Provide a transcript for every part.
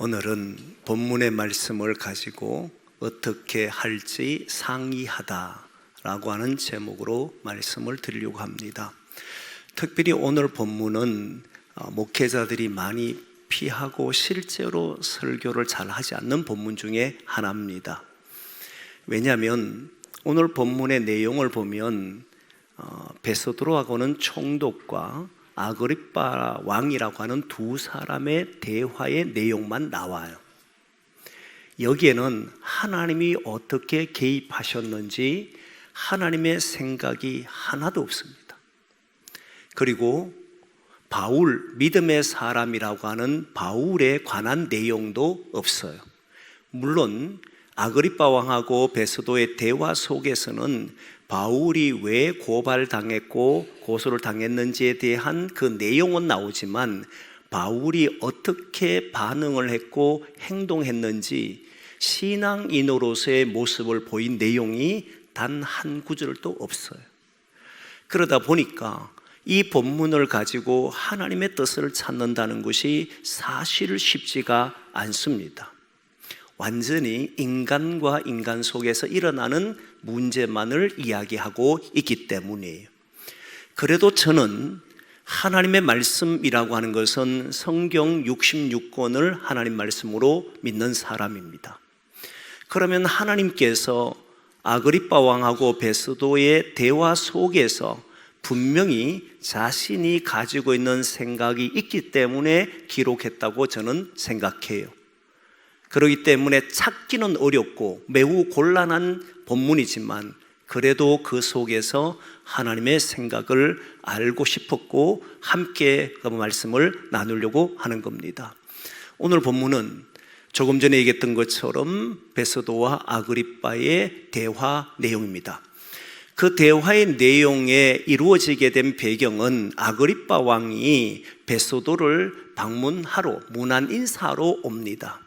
오늘은 본문의 말씀을 가지고 어떻게 할지 상의하다라고 하는 제목으로 말씀을 드리려고 합니다. 특별히 오늘 본문은 목회자들이 많이 피하고 실제로 설교를 잘 하지 않는 본문 중에 하나입니다. 왜냐하면 오늘 본문의 내용을 보면 베소도로하고는 총독과 아그리빠 왕이라고 하는 두 사람의 대화의 내용만 나와요. 여기에는 하나님이 어떻게 개입하셨는지 하나님의 생각이 하나도 없습니다. 그리고 바울, 믿음의 사람이라고 하는 바울에 관한 내용도 없어요. 물론 아그리빠 왕하고 베소도의 대화 속에서는 바울이 왜 고발당했고 고소를 당했는지에 대한 그 내용은 나오지만 바울이 어떻게 반응을 했고 행동했는지 신앙인으로서의 모습을 보인 내용이 단 한 구절도 없어요. 그러다 보니까 이 본문을 가지고 하나님의 뜻을 찾는다는 것이 사실 쉽지가 않습니다. 완전히 인간과 인간 속에서 일어나는 문제만을 이야기하고 있기 때문이에요. 그래도 저는 하나님의 말씀이라고 하는 것은 성경 66권을 하나님 말씀으로 믿는 사람입니다. 그러면 하나님께서 아그리빠 왕하고 베소도의 대화 속에서 분명히 자신이 가지고 있는 생각이 있기 때문에 기록했다고 저는 생각해요. 그렇기 때문에 찾기는 어렵고 매우 곤란한 본문이지만 그래도 그 속에서 하나님의 생각을 알고 싶었고 함께 그 말씀을 나누려고 하는 겁니다. 오늘 본문은 조금 전에 얘기했던 것처럼 베소도와 아그리빠의 대화 내용입니다. 그 대화의 내용에 이루어지게 된 배경은 아그리빠 왕이 베소도를 방문하러 문안 인사로 옵니다.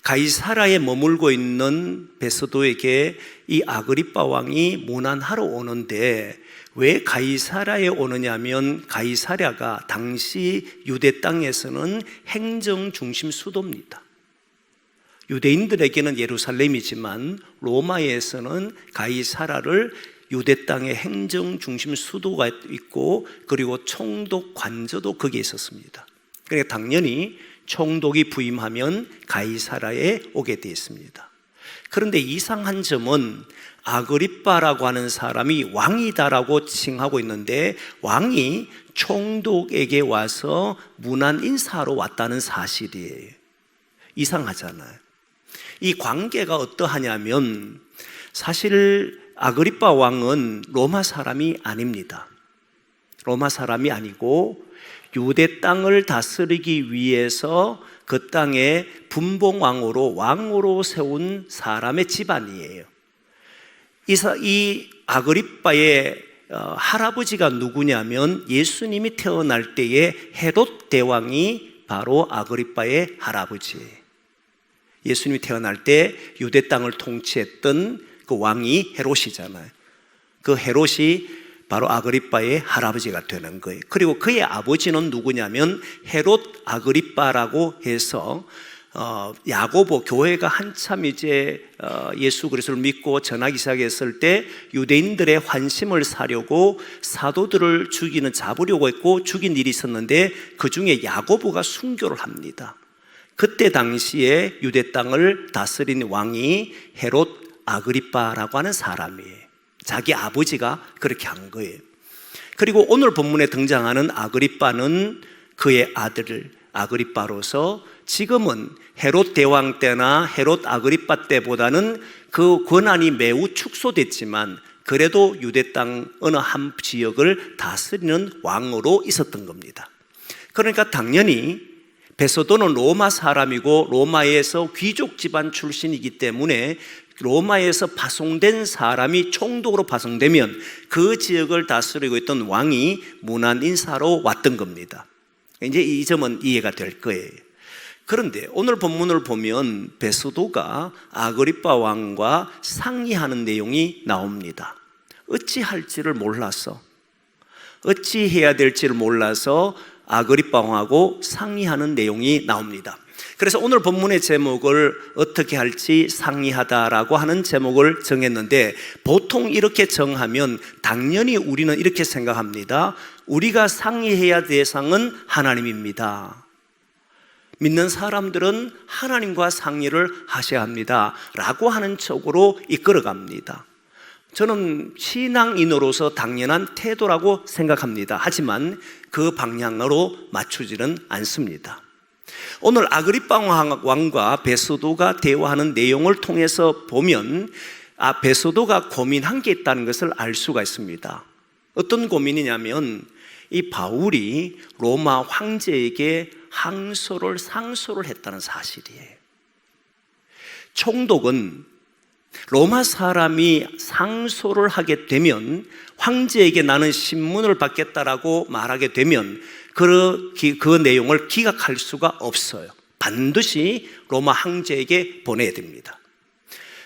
가이사라에 머물고 있는 베소도에게 이 아그리빠 왕이 문안하러 오는데 왜 가이사라에 오느냐면 가이사랴가 당시 유대 땅에서는 행정 중심 수도입니다. 유대인들에게는 예루살렘이지만 로마에서는 가이사라를 유대 땅의 행정 중심 수도가 있고 그리고 총독 관저도 거기에 있었습니다. 그러니까 당연히 총독이 부임하면 가이사라에 오게 되어 있습니다. 그런데 이상한 점은 아그리빠라고 하는 사람이 왕이다라고 칭하고 있는데 왕이 총독에게 와서 문안 인사하러 왔다는 사실이에요. 이상하잖아요. 이 관계가 어떠하냐면 사실 아그리빠 왕은 로마 사람이 아닙니다. 로마 사람이 아니고 유대 땅을 다스리기 위해서 그 땅에 분봉왕으로 세운 사람의 집안이에요. 이 아그리빠의 할아버지가 누구냐면 예수님이 태어날 때의 헤롯 대왕이 바로 아그리빠의 할아버지예요. 예수님이 태어날 때 유대 땅을 통치했던 그 왕이 헤롯이잖아요. 그 헤롯이 바로 아그리빠의 할아버지가 되는 거예요. 그리고 그의 아버지는 누구냐면 헤롯 아그리빠라고 해서 야고보 교회가 한참 이제 예수 그리스도를 믿고 전하기 시작했을 때 유대인들의 환심을 사려고 사도들을 잡으려고 했고 죽인 일이 있었는데 그 중에 야고보가 순교를 합니다. 그때 당시에 유대 땅을 다스린 왕이 헤롯 아그리빠라고 하는 사람이에요. 자기 아버지가 그렇게 한 거예요. 그리고 오늘 본문에 등장하는 아그리빠는 그의 아들 아그리빠로서 지금은 헤롯 대왕 때나 헤롯 아그리빠 때보다는 그 권한이 매우 축소됐지만 그래도 유대 땅 어느 한 지역을 다스리는 왕으로 있었던 겁니다. 그러니까 당연히 베소도는 로마 사람이고 로마에서 귀족 집안 출신이기 때문에 로마에서 파송된 사람이 총독으로 파송되면 그 지역을 다스리고 있던 왕이 문안 인사로 왔던 겁니다. 이제 이 점은 이해가 될 거예요. 그런데 오늘 본문을 보면 베소도가 아그리빠 왕과 상의하는 내용이 나옵니다. 어찌할지를 몰라서 어찌해야 될지를 몰라서 아그리빠 왕하고 상의하는 내용이 나옵니다. 그래서 오늘 본문의 제목을 어떻게 할지 상의하다라고 하는 제목을 정했는데, 보통 이렇게 정하면 당연히 우리는 이렇게 생각합니다. 우리가 상의해야 될 대상은 하나님입니다. 믿는 사람들은 하나님과 상의를 하셔야 합니다 라고 하는 쪽으로 이끌어갑니다. 저는 신앙인으로서 당연한 태도라고 생각합니다. 하지만 그 방향으로 맞추지는 않습니다. 오늘 아그리빠 왕과 베소도가 대화하는 내용을 통해서 보면 베소도가 고민한 게 있다는 것을 알 수가 있습니다. 어떤 고민이냐면 이 바울이 로마 황제에게 상소를 했다는 사실이에요. 총독은 로마 사람이 상소를 하게 되면, 황제에게 나는 신문을 받겠다라고 말하게 되면 그 내용을 기각할 수가 없어요. 반드시 로마 황제에게 보내야 됩니다.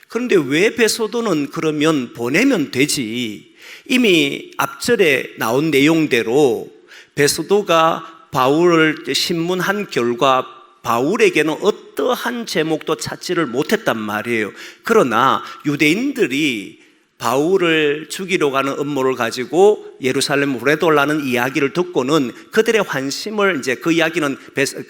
그런데 왜 베소도는 그러면 보내면 되지, 이미 앞절에 나온 내용대로 베소도가 바울을 신문한 결과 바울에게는 어떠한 제목도 찾지를 못했단 말이에요. 그러나 유대인들이 바울을 죽이려고 하는 음모를 가지고 예루살렘 보내달라는 이야기를 듣고는 그들의 환심을, 이제 그 이야기는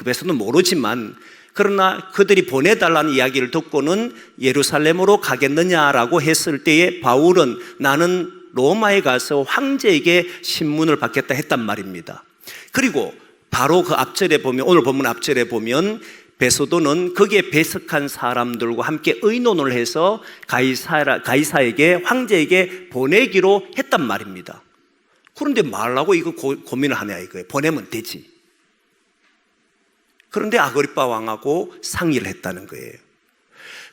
베소도는 모르지만, 그러나 그들이 보내달라는 이야기를 듣고는 예루살렘으로 가겠느냐라고 했을 때에 바울은 나는 로마에 가서 황제에게 신문을 받겠다 했단 말입니다. 그리고 바로 그 앞절에 보면, 오늘 본문 앞절에 보면 베소도는 거기에 배석한 사람들과 함께 의논을 해서 가이사에게, 황제에게 보내기로 했단 말입니다. 그런데 말라고 이거 고민을 하냐 이거예요. 보내면 되지. 그런데 아그리빠 왕하고 상의를 했다는 거예요.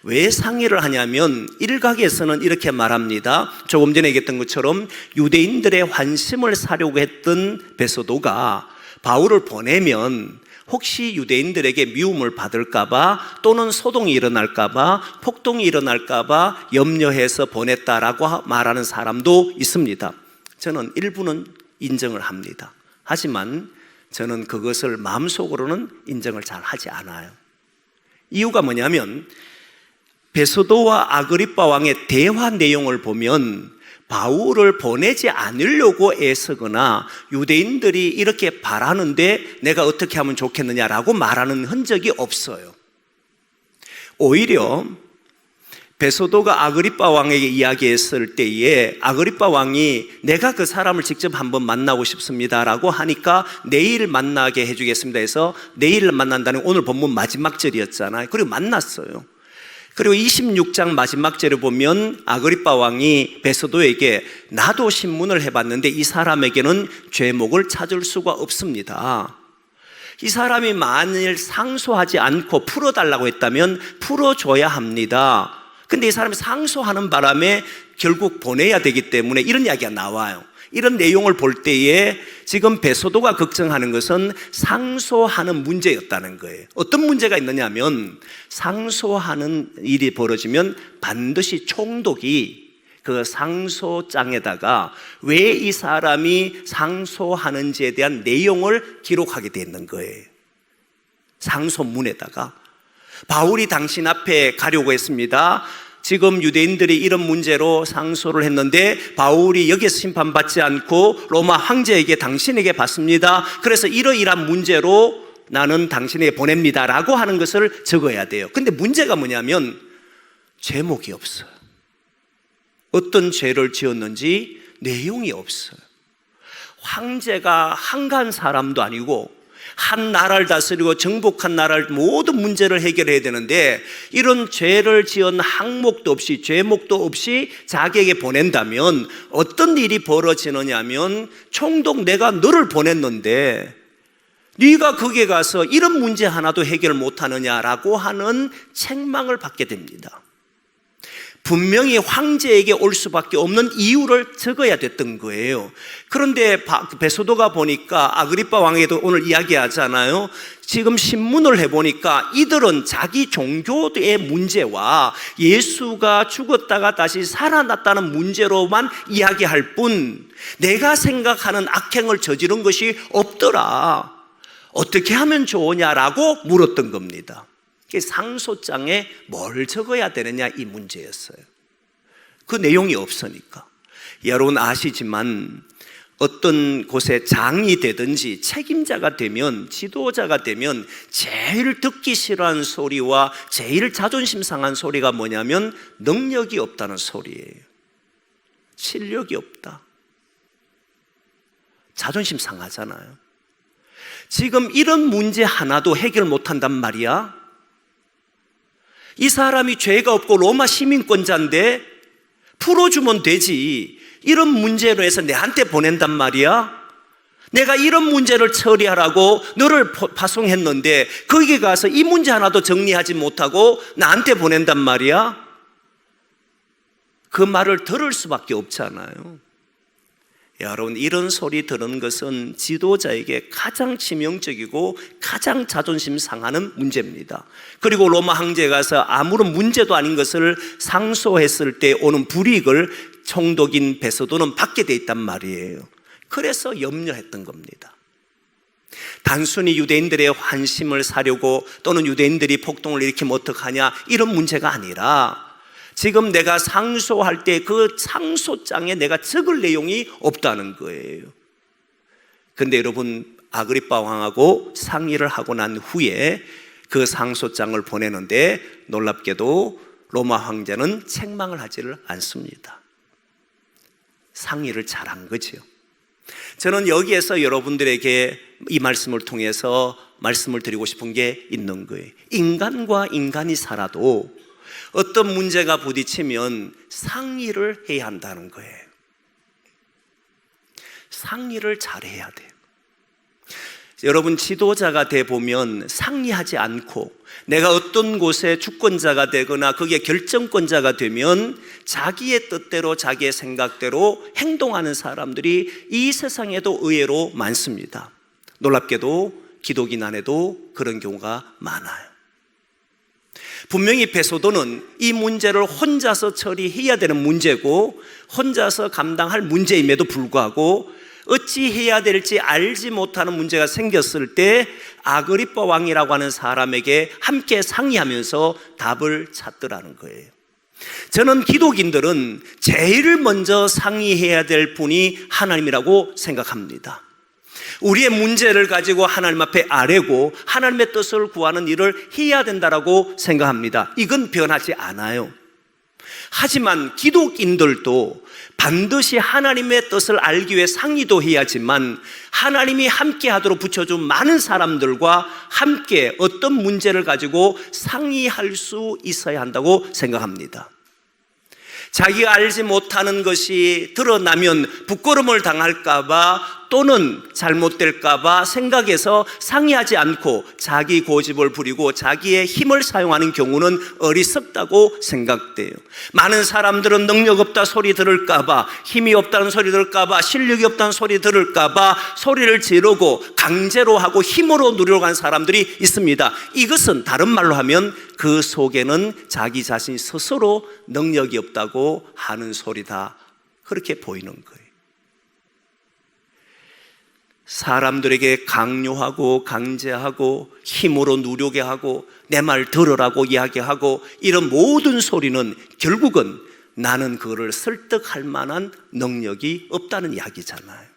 왜 상의를 하냐면 일각에서는 이렇게 말합니다. 조금 전에 얘기했던 것처럼 유대인들의 환심을 사려고 했던 베소도가 바울을 보내면 혹시 유대인들에게 미움을 받을까봐, 또는 소동이 일어날까봐, 폭동이 일어날까봐 염려해서 보냈다라고 말하는 사람도 있습니다. 저는 일부는 인정을 합니다. 하지만 저는 그것을 마음속으로는 인정을 잘 하지 않아요. 이유가 뭐냐면 베소도와 아그리빠 왕의 대화 내용을 보면 바울을 보내지 않으려고 애쓰거나 유대인들이 이렇게 바라는데 내가 어떻게 하면 좋겠느냐라고 말하는 흔적이 없어요. 오히려 베소도가 아그리빠 왕에게 이야기했을 때에 아그리빠 왕이 내가 그 사람을 직접 한번 만나고 싶습니다라고 하니까 내일 만나게 해주겠습니다 해서 내일 만난다는 오늘 본문 마지막 절이었잖아요. 그리고 만났어요. 그리고 26장 마지막 절에 보면 아그리빠 왕이 베소도에게 나도 신문을 해봤는데 이 사람에게는 죄목을 찾을 수가 없습니다. 이 사람이 만일 상소하지 않고 풀어달라고 했다면 풀어줘야 합니다. 근데 이 사람이 상소하는 바람에 결국 보내야 되기 때문에 이런 이야기가 나와요. 이런 내용을 볼 때에 지금 베소도가 걱정하는 것은 상소하는 문제였다는 거예요. 어떤 문제가 있느냐면 상소하는 일이 벌어지면 반드시 총독이 그 상소장에다가 왜 이 사람이 상소하는지에 대한 내용을 기록하게 돼 있는 거예요. 상소문에다가 바울이 당신 앞에 가려고 했습니다. 지금 유대인들이 이런 문제로 상소를 했는데 바울이 여기서 심판받지 않고 로마 황제에게 당신에게 받습니다. 그래서 이러이러한 문제로 나는 당신에게 보냅니다 라고 하는 것을 적어야 돼요. 근데 문제가 뭐냐면 제목이 없어요. 어떤 죄를 지었는지 내용이 없어요. 황제가 한가한 사람도 아니고 한 나라를 다스리고 정복한 나라를 모든 문제를 해결해야 되는데 이런 죄를 지은 항목도 없이 죄목도 없이 자기에게 보낸다면 어떤 일이 벌어지느냐면 총독 내가 너를 보냈는데 네가 거기에 가서 이런 문제 하나도 해결 못하느냐라고 하는 책망을 받게 됩니다. 분명히 황제에게 올 수밖에 없는 이유를 적어야 됐던 거예요. 그런데 베소도가 보니까 아그리빠 왕에도 오늘 이야기하잖아요. 지금 신문을 해보니까 이들은 자기 종교의 문제와 예수가 죽었다가 다시 살아났다는 문제로만 이야기할 뿐 내가 생각하는 악행을 저지른 것이 없더라. 어떻게 하면 좋으냐라고 물었던 겁니다. 상소장에 뭘 적어야 되느냐 이 문제였어요. 그 내용이 없으니까. 여러분 아시지만 어떤 곳에 장이 되든지 책임자가 되면, 지도자가 되면 제일 듣기 싫어하는 소리와 제일 자존심 상한 소리가 뭐냐면 능력이 없다는 소리예요. 실력이 없다. 자존심 상하잖아요. 지금 이런 문제 하나도 해결 못한단 말이야. 이 사람이 죄가 없고 로마 시민권자인데 풀어주면 되지. 이런 문제로 해서 내한테 보낸단 말이야. 내가 이런 문제를 처리하라고 너를 파송했는데 거기 가서 이 문제 하나도 정리하지 못하고 나한테 보낸단 말이야. 그 말을 들을 수밖에 없잖아요. 여러분, 이런 소리 들은 것은 지도자에게 가장 치명적이고 가장 자존심 상하는 문제입니다. 그리고 로마 황제에 가서 아무런 문제도 아닌 것을 상소했을 때 오는 불이익을 총독인 베소도는 받게 돼 있단 말이에요. 그래서 염려했던 겁니다. 단순히 유대인들의 환심을 사려고 또는 유대인들이 폭동을 일으키면 어떡하냐 이런 문제가 아니라 지금 내가 상소할 때 그 상소장에 내가 적을 내용이 없다는 거예요. 그런데 여러분, 아그리빠 왕하고 상의를 하고 난 후에 그 상소장을 보내는데 놀랍게도 로마 황제는 책망을 하지를 않습니다. 상의를 잘한 거죠. 저는 여기에서 여러분들에게 이 말씀을 통해서 말씀을 드리고 싶은 게 있는 거예요. 인간과 인간이 살아도 어떤 문제가 부딪히면 상의를 해야 한다는 거예요. 상의를 잘해야 돼요. 여러분, 지도자가 돼 보면 상의하지 않고 내가 어떤 곳에 주권자가 되거나 거기에 결정권자가 되면 자기의 뜻대로 자기의 생각대로 행동하는 사람들이 이 세상에도 의외로 많습니다. 놀랍게도 기독인 안에도 그런 경우가 많아요. 분명히 베소도는 이 문제를 혼자서 처리해야 되는 문제고 혼자서 감당할 문제임에도 불구하고 어찌해야 될지 알지 못하는 문제가 생겼을 때 아그리빠 왕이라고 하는 사람에게 함께 상의하면서 답을 찾더라는 거예요. 저는 기독인들은 제일 먼저 상의해야 될 분이 하나님이라고 생각합니다. 우리의 문제를 가지고 하나님 앞에 아뢰고 하나님의 뜻을 구하는 일을 해야 된다고 생각합니다. 이건 변하지 않아요. 하지만 기독인들도 반드시 하나님의 뜻을 알기 위해 상의도 해야지만 하나님이 함께 하도록 붙여준 많은 사람들과 함께 어떤 문제를 가지고 상의할 수 있어야 한다고 생각합니다. 자기가 알지 못하는 것이 드러나면 부끄러움을 당할까봐 또는 잘못될까봐 생각해서 상의하지 않고 자기 고집을 부리고 자기의 힘을 사용하는 경우는 어리석다고 생각돼요. 많은 사람들은 능력 없다 소리 들을까봐, 힘이 없다는 소리 들을까봐, 실력이 없다는 소리 들을까봐 소리를 지르고 강제로 하고 힘으로 누리려고 하는 사람들이 있습니다. 이것은 다른 말로 하면 그 속에는 자기 자신이 스스로 능력이 없다고 하는 소리다, 그렇게 보이는 거예요. 사람들에게 강요하고 강제하고 힘으로 누르게 하고 내 말 들으라고 이야기하고 이런 모든 소리는 결국은 나는 그거를 설득할 만한 능력이 없다는 이야기잖아요.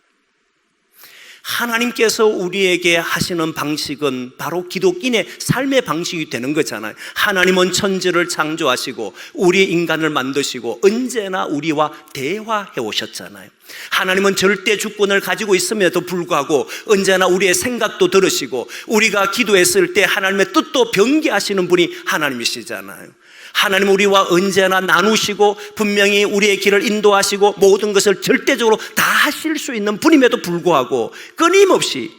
하나님께서 우리에게 하시는 방식은 바로 기독인의 삶의 방식이 되는 거잖아요. 하나님은 천지를 창조하시고 우리 인간을 만드시고 언제나 우리와 대화해 오셨잖아요. 하나님은 절대 주권을 가지고 있음에도 불구하고 언제나 우리의 생각도 들으시고 우리가 기도했을 때 하나님의 뜻도 변개하시는 분이 하나님이시잖아요. 하나님 우리와 언제나 나누시고 분명히 우리의 길을 인도하시고 모든 것을 절대적으로 다 하실 수 있는 분임에도 불구하고 끊임없이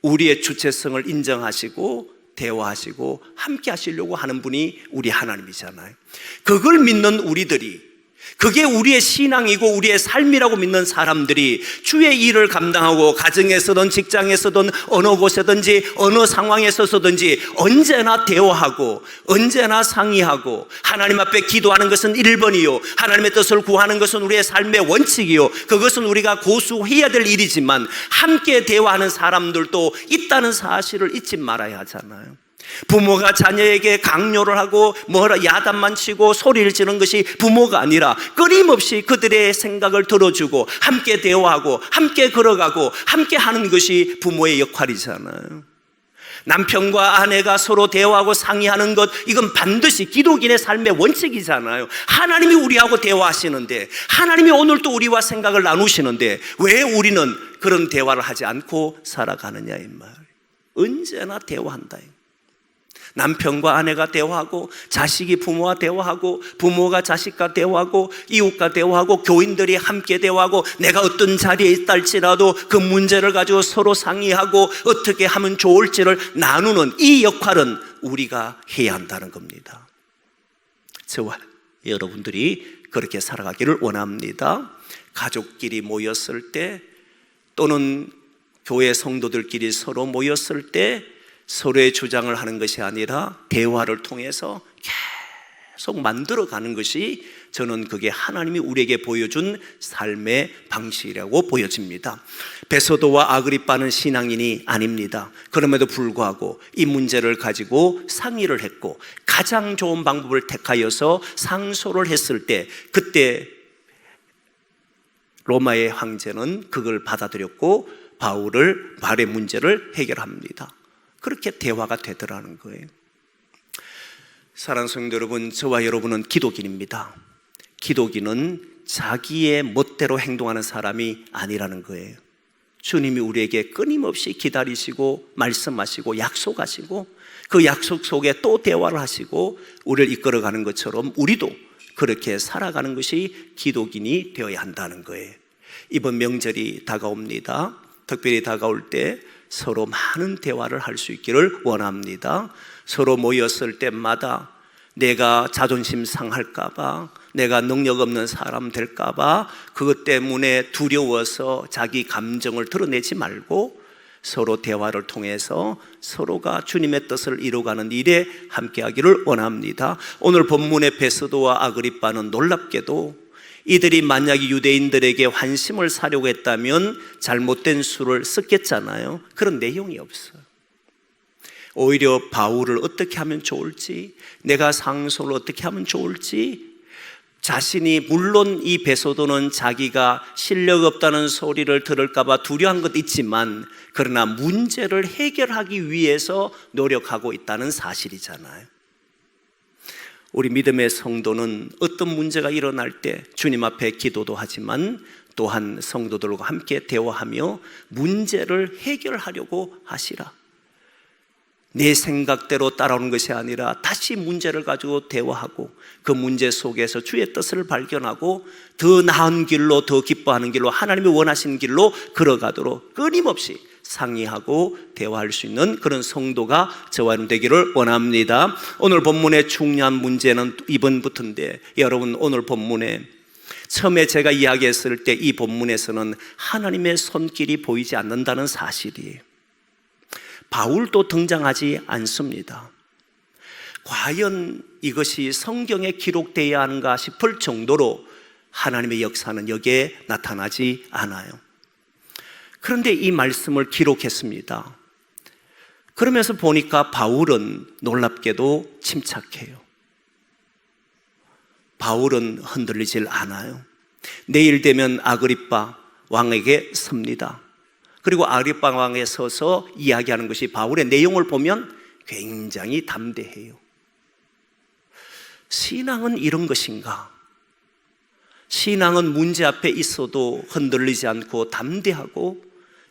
우리의 주체성을 인정하시고 대화하시고 함께 하시려고 하는 분이 우리 하나님이잖아요. 그걸 믿는 우리들이 그게 우리의 신앙이고 우리의 삶이라고 믿는 사람들이 주의 일을 감당하고 가정에서든 직장에서든 어느 곳에든지 어느 상황에서든지 언제나 대화하고 언제나 상의하고 하나님 앞에 기도하는 것은 1번이요 하나님의 뜻을 구하는 것은 우리의 삶의 원칙이요 그것은 우리가 고수해야 될 일이지만 함께 대화하는 사람들도 있다는 사실을 잊지 말아야 하잖아요. 부모가 자녀에게 강요를 하고 야단만 치고 소리를 지르는 것이 부모가 아니라 끊임없이 그들의 생각을 들어주고 함께 대화하고 함께 걸어가고 함께 하는 것이 부모의 역할이잖아요. 남편과 아내가 서로 대화하고 상의하는 것, 이건 반드시 기독인의 삶의 원칙이잖아요. 하나님이 우리하고 대화하시는데, 하나님이 오늘 또 우리와 생각을 나누시는데 왜 우리는 그런 대화를 하지 않고 살아가느냐 이 말. 언제나 대화한다. 남편과 아내가 대화하고 자식이 부모와 대화하고 부모가 자식과 대화하고 이웃과 대화하고 교인들이 함께 대화하고 내가 어떤 자리에 있다 할지라도 그 문제를 가지고 서로 상의하고 어떻게 하면 좋을지를 나누는 이 역할은 우리가 해야 한다는 겁니다. 저와 여러분들이 그렇게 살아가기를 원합니다. 가족끼리 모였을 때 또는 교회 성도들끼리 서로 모였을 때 서로의 주장을 하는 것이 아니라 대화를 통해서 계속 만들어가는 것이 저는 그게 하나님이 우리에게 보여준 삶의 방식이라고 보여집니다. 베소도와 아그리빠는 신앙인이 아닙니다. 그럼에도 불구하고 이 문제를 가지고 상의를 했고 가장 좋은 방법을 택하여서 상소를 했을 때 그때 로마의 황제는 그걸 받아들였고 바울의 문제를 해결합니다. 그렇게 대화가 되더라는 거예요. 사랑하는 성도 여러분, 저와 여러분은 기독인입니다. 기독인은 자기의 멋대로 행동하는 사람이 아니라는 거예요. 주님이 우리에게 끊임없이 기다리시고 말씀하시고 약속하시고 그 약속 속에 또 대화를 하시고 우리를 이끌어가는 것처럼 우리도 그렇게 살아가는 것이 기독인이 되어야 한다는 거예요. 이번 명절이 다가옵니다. 특별히 다가올 때 서로 많은 대화를 할 수 있기를 원합니다. 서로 모였을 때마다 내가 자존심 상할까봐, 내가 능력 없는 사람 될까봐 그것 때문에 두려워서 자기 감정을 드러내지 말고 서로 대화를 통해서 서로가 주님의 뜻을 이루어가는 일에 함께하기를 원합니다. 오늘 본문의 베소도와 아그리빠는 놀랍게도 이들이 만약에 유대인들에게 환심을 사려고 했다면 잘못된 수를 썼겠잖아요. 그런 내용이 없어요. 오히려 바울을 어떻게 하면 좋을지, 내가 상소를 어떻게 하면 좋을지, 자신이 물론 이 베소도는 자기가 실력 없다는 소리를 들을까봐 두려운 것 있지만 그러나 문제를 해결하기 위해서 노력하고 있다는 사실이잖아요. 우리 믿음의 성도는 어떤 문제가 일어날 때 주님 앞에 기도도 하지만 또한 성도들과 함께 대화하며 문제를 해결하려고 하시라. 내 생각대로 따라오는 것이 아니라 다시 문제를 가지고 대화하고 그 문제 속에서 주의 뜻을 발견하고 더 나은 길로, 더 기뻐하는 길로, 하나님이 원하시는 길로 걸어가도록 끊임없이 상의하고 대화할 수 있는 그런 성도가 저와 여러분 되기를 원합니다. 오늘 본문의 중요한 문제는 이번부터인데, 여러분 오늘 본문에 처음에 제가 이야기했을 때 이 본문에서는 하나님의 손길이 보이지 않는다는 사실이에요. 바울도 등장하지 않습니다. 과연 이것이 성경에 기록되어야 하는가 싶을 정도로 하나님의 역사는 여기에 나타나지 않아요. 그런데 이 말씀을 기록했습니다. 그러면서 보니까 바울은 놀랍게도 침착해요. 바울은 흔들리질 않아요. 내일 되면 아그리빠 왕에게 섭니다. 그리고 아그리빠 왕에 서서 이야기하는 것이 바울의 내용을 보면 굉장히 담대해요. 신앙은 이런 것인가? 신앙은 문제 앞에 있어도 흔들리지 않고 담대하고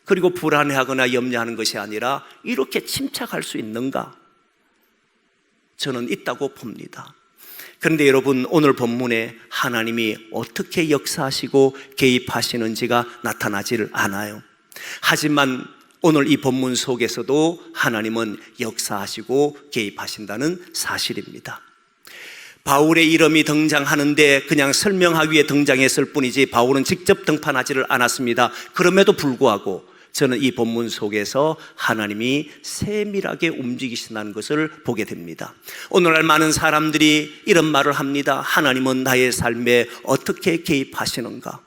그리고 불안해하거나 염려하는 것이 아니라 이렇게 침착할 수 있는가? 저는 있다고 봅니다. 그런데 여러분, 오늘 본문에 하나님이 어떻게 역사하시고 개입하시는지가 나타나지를 않아요. 하지만 오늘 이 본문 속에서도 하나님은 역사하시고 개입하신다는 사실입니다. 바울의 이름이 등장하는데 그냥 설명하기 위해 등장했을 뿐이지 바울은 직접 등판하지를 않았습니다. 그럼에도 불구하고 저는 이 본문 속에서 하나님이 세밀하게 움직이신다는 것을 보게 됩니다. 오늘날 많은 사람들이 이런 말을 합니다. 하나님은 나의 삶에 어떻게 개입하시는가?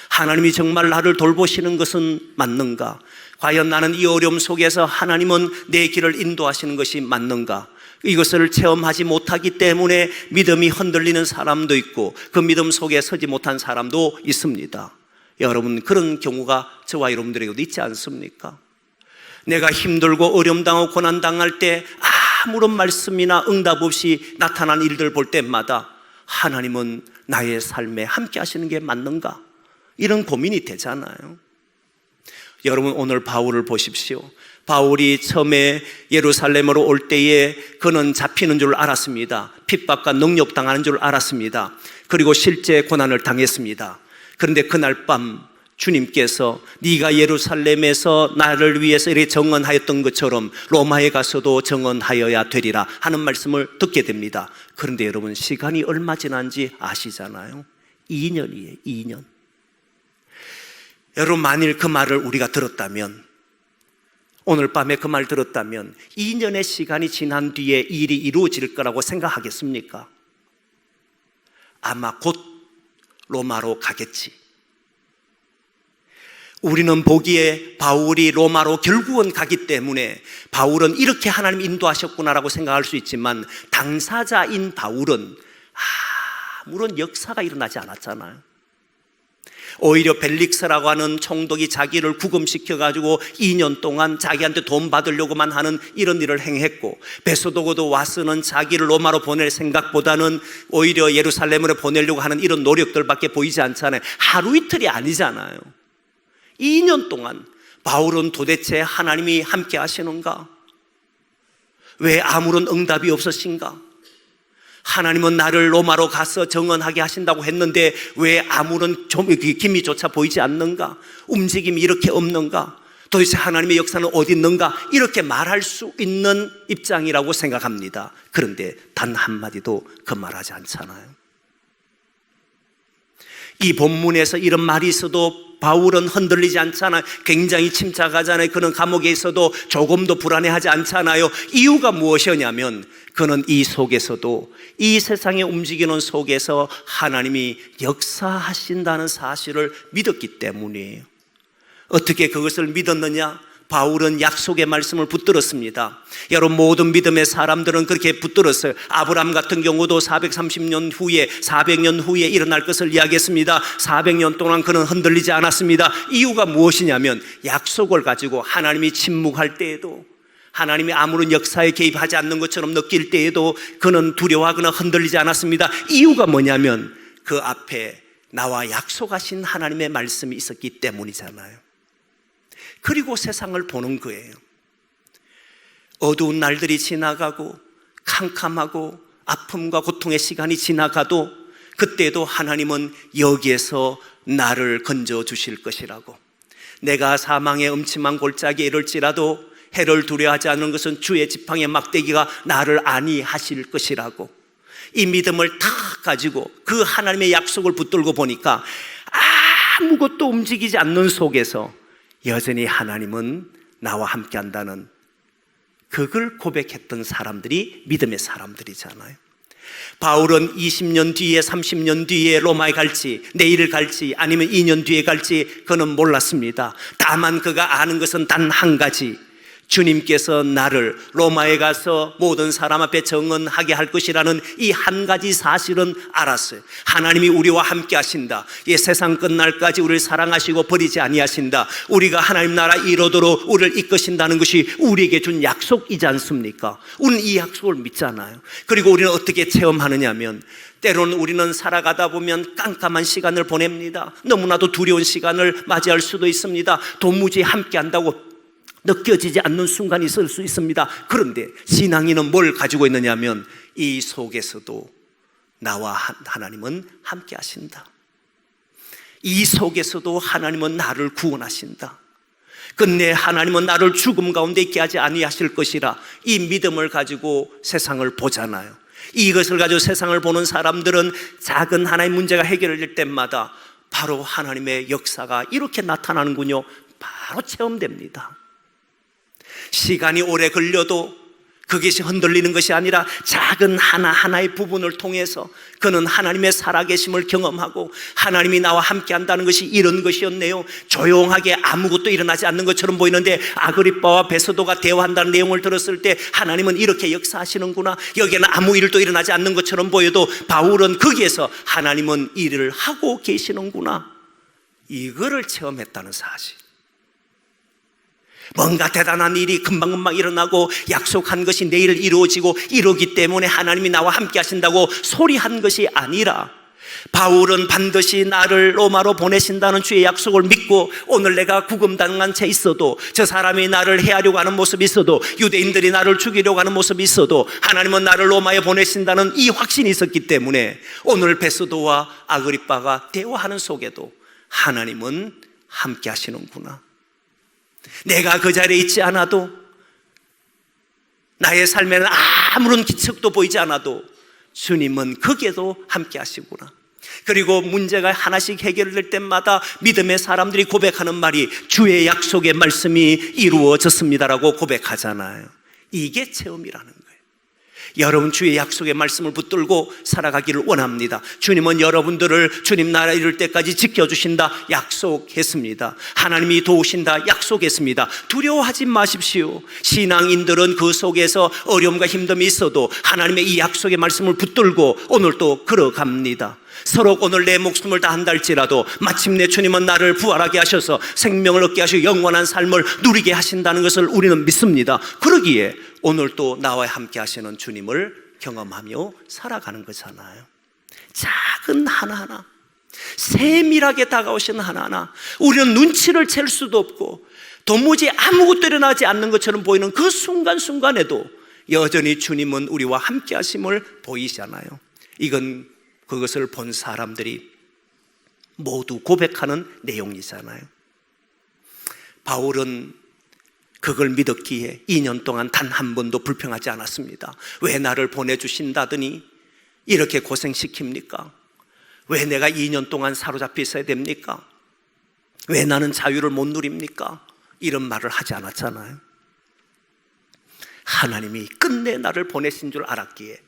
하나님이 정말 나를 돌보시는 것은 맞는가? 과연 나는 이 어려움 속에서 하나님은 내 길을 인도하시는 것이 맞는가? 이것을 체험하지 못하기 때문에 믿음이 흔들리는 사람도 있고 그 믿음 속에 서지 못한 사람도 있습니다. 여러분, 그런 경우가 저와 여러분들에게도 있지 않습니까? 내가 힘들고 어려움당하고 고난당할 때 아무런 말씀이나 응답 없이 나타난 일들 볼 때마다 하나님은 나의 삶에 함께 하시는 게 맞는가? 이런 고민이 되잖아요. 여러분, 오늘 바울을 보십시오. 바울이 처음에 예루살렘으로 올 때에 그는 잡히는 줄 알았습니다. 핍박과 능욕당하는 줄 알았습니다. 그리고 실제 고난을 당했습니다. 그런데 그날 밤 주님께서 네가 예루살렘에서 나를 위해서 이렇게 정언하였던 것처럼 로마에 가서도 정언하여야 되리라 하는 말씀을 듣게 됩니다. 그런데 여러분, 시간이 얼마 지난지 아시잖아요. 2년이에요. 2년. 여러분, 만일 그 말을 우리가 들었다면, 오늘 밤에 그 말 들었다면 2년의 시간이 지난 뒤에 일이 이루어질 거라고 생각하겠습니까? 아마 곧 로마로 가겠지. 우리는 보기에 바울이 로마로 결국은 가기 때문에 바울은 이렇게 하나님 인도하셨구나라고 생각할 수 있지만 당사자인 바울은 아무런 역사가 일어나지 않았잖아요. 오히려 벨릭스라고 하는 총독이 자기를 구금시켜가지고 2년 동안 자기한테 돈 받으려고만 하는 이런 일을 행했고, 베소도고도 와서는 자기를 로마로 보낼 생각보다는 오히려 예루살렘으로 보내려고 하는 이런 노력들밖에 보이지 않잖아요. 하루 이틀이 아니잖아요. 2년 동안 바울은 도대체 하나님이 함께 하시는가? 왜 아무런 응답이 없으신가? 하나님은 나를 로마로 가서 정언하게 하신다고 했는데 왜 아무런 기미조차 보이지 않는가? 움직임이 이렇게 없는가? 도대체 하나님의 역사는 어디 있는가? 이렇게 말할 수 있는 입장이라고 생각합니다. 그런데 단 한마디도 그 말하지 않잖아요. 이 본문에서 이런 말이 있어도 바울은 흔들리지 않잖아요. 굉장히 침착하잖아요. 그는 감옥에 있어도 조금도 불안해하지 않잖아요. 이유가 무엇이냐면 그는 이 속에서도, 이 세상에 움직이는 속에서 하나님이 역사하신다는 사실을 믿었기 때문이에요. 어떻게 그것을 믿었느냐? 바울은 약속의 말씀을 붙들었습니다. 여러분, 모든 믿음의 사람들은 그렇게 붙들었어요. 아브라함 같은 경우도 430년 후에, 400년 후에 일어날 것을 이야기했습니다. 400년 동안 그는 흔들리지 않았습니다. 이유가 무엇이냐면 약속을 가지고 하나님이 침묵할 때에도, 하나님이 아무런 역사에 개입하지 않는 것처럼 느낄 때에도 그는 두려워하거나 흔들리지 않았습니다. 이유가 뭐냐면 그 앞에 나와 약속하신 하나님의 말씀이 있었기 때문이잖아요. 그리고 세상을 보는 거예요. 어두운 날들이 지나가고 캄캄하고 아픔과 고통의 시간이 지나가도 그때도 하나님은 여기에서 나를 건져 주실 것이라고. 내가 사망의 음침한 골짜기에 이를지라도 해를 두려워하지 않는 것은 주의 지팡이의 막대기가 나를 안위하실 것이라고. 이 믿음을 다 가지고 그 하나님의 약속을 붙들고 보니까 아무것도 움직이지 않는 속에서 여전히 하나님은 나와 함께 한다는, 그걸 고백했던 사람들이 믿음의 사람들이잖아요. 바울은 20년 뒤에, 30년 뒤에 로마에 갈지, 내일 갈지, 아니면 2년 뒤에 갈지 그는 몰랐습니다. 다만 그가 아는 것은 단 한 가지, 주님께서 나를 로마에 가서 모든 사람 앞에 정언하게 할 것이라는 이 한 가지 사실은 알았어요. 하나님이 우리와 함께 하신다. 이 세상 끝날까지 우리를 사랑하시고 버리지 아니하신다. 우리가 하나님 나라 이루도록 우리를 이끄신다는 것이 우리에게 준 약속이지 않습니까? 우리는 이 약속을 믿잖아요. 그리고 우리는 어떻게 체험하느냐 하면, 때로는 우리는 살아가다 보면 깜깜한 시간을 보냅니다. 너무나도 두려운 시간을 맞이할 수도 있습니다. 도무지 함께 한다고 느껴지지 않는 순간이 있을 수 있습니다. 그런데 신앙인은 뭘 가지고 있느냐 하면 이 속에서도 나와 하나님은 함께 하신다. 이 속에서도 하나님은 나를 구원하신다. 끝내 하나님은 나를 죽음 가운데 있게 하지 아니하실 것이라, 이 믿음을 가지고 세상을 보잖아요. 이것을 가지고 세상을 보는 사람들은 작은 하나의 문제가 해결될 때마다 바로 하나님의 역사가 이렇게 나타나는군요, 바로 체험됩니다. 시간이 오래 걸려도 그것이 흔들리는 것이 아니라 작은 하나하나의 부분을 통해서 그는 하나님의 살아계심을 경험하고 하나님이 나와 함께 한다는 것이 이런 것이었네요. 조용하게 아무것도 일어나지 않는 것처럼 보이는데 아그리빠와 베소도가 대화한다는 내용을 들었을 때 하나님은 이렇게 역사하시는구나, 여기에는 아무 일도 일어나지 않는 것처럼 보여도 바울은 거기에서 하나님은 일을 하고 계시는구나, 이거를 체험했다는 사실. 뭔가 대단한 일이 금방금방 일어나고 약속한 것이 내일 이루어지고 이루기 때문에 하나님이 나와 함께 하신다고 소리한 것이 아니라 바울은 반드시 나를 로마로 보내신다는 주의 약속을 믿고 오늘 내가 구금당한 채 있어도, 저 사람이 나를 해하려고 하는 모습이 있어도, 유대인들이 나를 죽이려고 하는 모습이 있어도 하나님은 나를 로마에 보내신다는 이 확신이 있었기 때문에 오늘 베스도와 아그리빠가 대화하는 속에도 하나님은 함께 하시는구나, 내가 그 자리에 있지 않아도, 나의 삶에는 아무런 기척도 보이지 않아도 주님은 거기에도 함께 하시구나. 그리고 문제가 하나씩 해결될 때마다 믿음의 사람들이 고백하는 말이 주의 약속의 말씀이 이루어졌습니다라고 고백하잖아요. 이게 체험이라는 거예요. 여러분 주의 약속의 말씀을 붙들고 살아가기를 원합니다. 주님은 여러분들을 주님 나라 이룰 때까지 지켜주신다 약속했습니다. 하나님이 도우신다 약속했습니다. 두려워하지 마십시오. 신앙인들은 그 속에서 어려움과 힘듦이 있어도 하나님의 이 약속의 말씀을 붙들고 오늘도 걸어갑니다. 서로 오늘 내 목숨을 다한다 할지라도 마침내 주님은 나를 부활하게 하셔서 생명을 얻게 하시고 영원한 삶을 누리게 하신다는 것을 우리는 믿습니다. 그러기에 오늘 또 나와 함께 하시는 주님을 경험하며 살아가는 거잖아요. 작은 하나하나, 세밀하게 다가오시는 하나하나, 우리는 눈치를 챌 수도 없고 도무지 아무것도 일어나지 않는 것처럼 보이는 그 순간순간에도 여전히 주님은 우리와 함께 하심을 보이잖아요. 이건 그것을 본 사람들이 모두 고백하는 내용이잖아요. 바울은 그걸 믿었기에 2년 동안 단 한 번도 불평하지 않았습니다. 왜 나를 보내주신다더니 이렇게 고생시킵니까? 왜 내가 2년 동안 사로잡혀 있어야 됩니까? 왜 나는 자유를 못 누립니까? 이런 말을 하지 않았잖아요. 하나님이 끝내 나를 보내신 줄 알았기에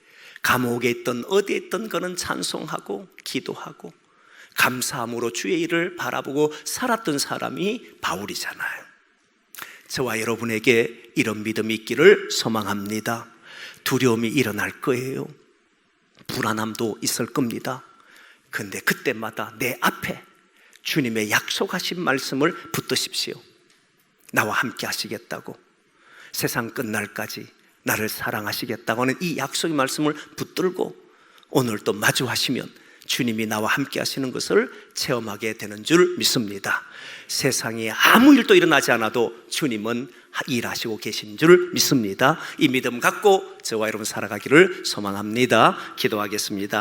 감옥에 있던 어디에 있던 그는 찬송하고 기도하고 감사함으로 주의 일을 바라보고 살았던 사람이 바울이잖아요. 저와 여러분에게 이런 믿음이 있기를 소망합니다. 두려움이 일어날 거예요. 불안함도 있을 겁니다. 그런데 그때마다 내 앞에 주님의 약속하신 말씀을 붙드십시오. 나와 함께 하시겠다고, 세상 끝날까지 나를 사랑하시겠다고 하는 이 약속의 말씀을 붙들고 오늘 또 마주하시면 주님이 나와 함께 하시는 것을 체험하게 되는 줄 믿습니다. 세상에 아무 일도 일어나지 않아도 주님은 일하시고 계신 줄 믿습니다. 이 믿음 갖고 저와 여러분 살아가기를 소망합니다. 기도하겠습니다.